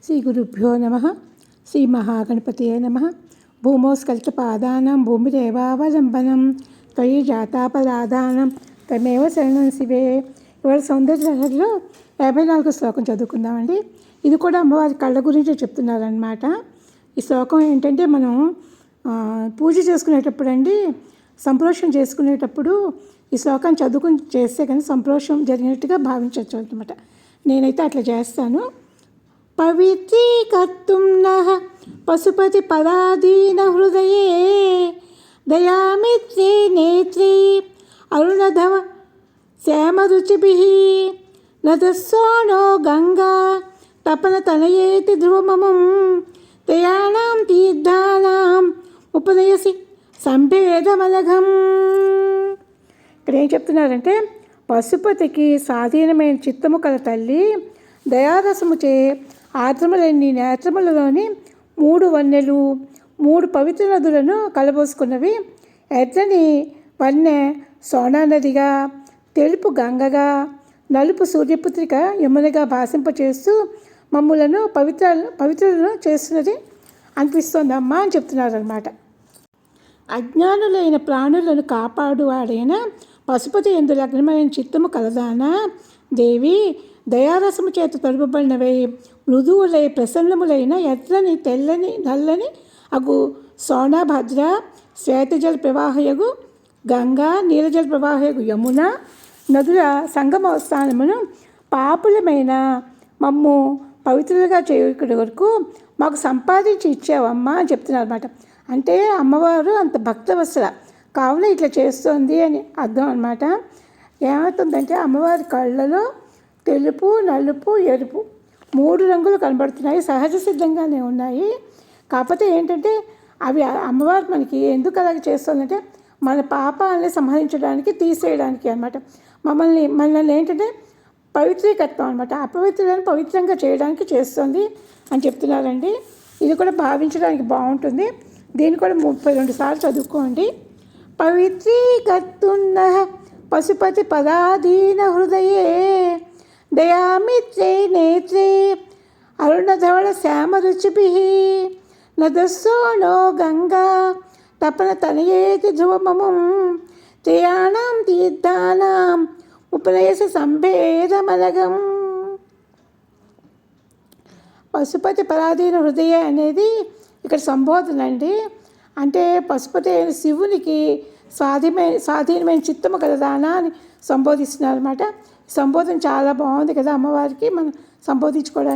శ్రీగురుభ్యో నమః. శ్రీమహాగణపతయే నమః. భూమోస్కల్పపాదానాం భూమిరేవావలంబనం త్వయి జాతాపరాధానం త్వమేవ శరణం శివే. ఇవాళ సౌందర్యలహరిలో 54వ శ్లోకం చదువుకుందామండి. ఇది కూడా అమ్మవారి కళ్ళ గురించి చెప్తున్నారనమాట. ఈ శ్లోకం ఏంటంటే, మనం పూజ చేసుకునేటప్పుడు అండి, సంప్రోషణ చేసుకునేటప్పుడు ఈ శ్లోకాన్ని చదువుకుని చేస్తే కానీ సంప్రోషం జరిగినట్టుగా భావించవచ్చు అనమాట. నేనైతే అట్లా చేస్తాను. పవిత్రీకర్తుం నః పశుపతి పదాధీన హృదయే దయామిత్రే నేత్రే అరుణధవ శ్యామరుచిభిః నదస్సోనో గంగా తపన తనయేతి ధ్రువమమం త్రయాణాం తీర్థానాం ఉపనయసి సంభేదమలఘం. ఇక్కడ ఏం చెప్తున్నారంటే, పశుపతికి స్వాధీనమైన చిత్తము కల తల్లి దయారసముచే ఆత్మలన్నీ నేత్రములలోని 3 వన్నెలు 3 పవిత్ర నదులను కలబోసుకున్నవి. ఎర్రని వన్నె సోనా నదిగా, తెలుపు గంగగా, నలుపు సూర్యపుత్రిక యమునగా భాషింపచేస్తూ మమ్ములను పవిత్రులను చేస్తున్నది అనిపిస్తోందమ్మా అని చెప్తున్నారనమాట. అజ్ఞానులైన ప్రాణులను కాపాడువాడైన పశుపతి యందు లగ్నమైన చిత్తము కలదానా దేవి, దయారసము చేత తడుపబడినవై మృదువులై ప్రసన్నములైన ఎర్రని తెల్లని నల్లని అగు సోనాభద్ర, శ్వేతజల ప్రవాహయగు గంగా, నీలజల ప్రవాహయగు యమున నదుల సంగమ స్థానమును పాపులమైన మమ్ము పవిత్రులుగా చేయకుడి వరకు మాకు సంపాదించి ఇచ్చావమ్మా అని చెప్తున్నారు అనమాట. అంటే అమ్మవారు అంత భక్తవత్సల కావున ఇట్లా చేస్తోంది అని అర్థం అనమాట. ఏమవుతుందంటే, అమ్మవారి కళ్ళలో తెలుపు, నలుపు, ఎరుపు 3 రంగులు కనబడుతున్నాయి. సహజ సిద్ధంగానే ఉన్నాయి. కాకపోతే ఏంటంటే, అవి అమ్మవారు మనకి ఎందుకు అలాగ చేస్తుందంటే, మన పాపాలని సంహరించడానికి, తీసేయడానికి అనమాట. మనల్ని ఏంటంటే పవిత్రీకత్వం అనమాట, అపవిత్రులను పవిత్రంగా చేయడానికి చేస్తుంది అని చెప్తున్నారండి. ఇది కూడా భావించడానికి బాగుంటుంది. దీన్ని కూడా 32 సార్లు చదువుకోండి. పవిత్రీకర్తుం నః పశుపతి పదాధీన హృదయే దయామిత్రే నేత్రే అరుణధవళ శ్యామరుచిభిః నదస్సోనో గంగా తపన తనయేతి ధ్రువమమం త్రయాణాం తీర్థానాం ఉపనయసి సంభేదమలఘం. పశుపతి పరాధీన హృదయ అనేది ఇక్కడ సంబోధన అండి. అంటే పశుపతి అయిన శివునికి స్వాధీనమైన చిత్తము కలదానా అని సంబోధిస్తున్నారు అనమాట. సంబోధన చాలా బాగుంది కదా అమ్మవారికి మనం సంబోధించుకోవడానికి.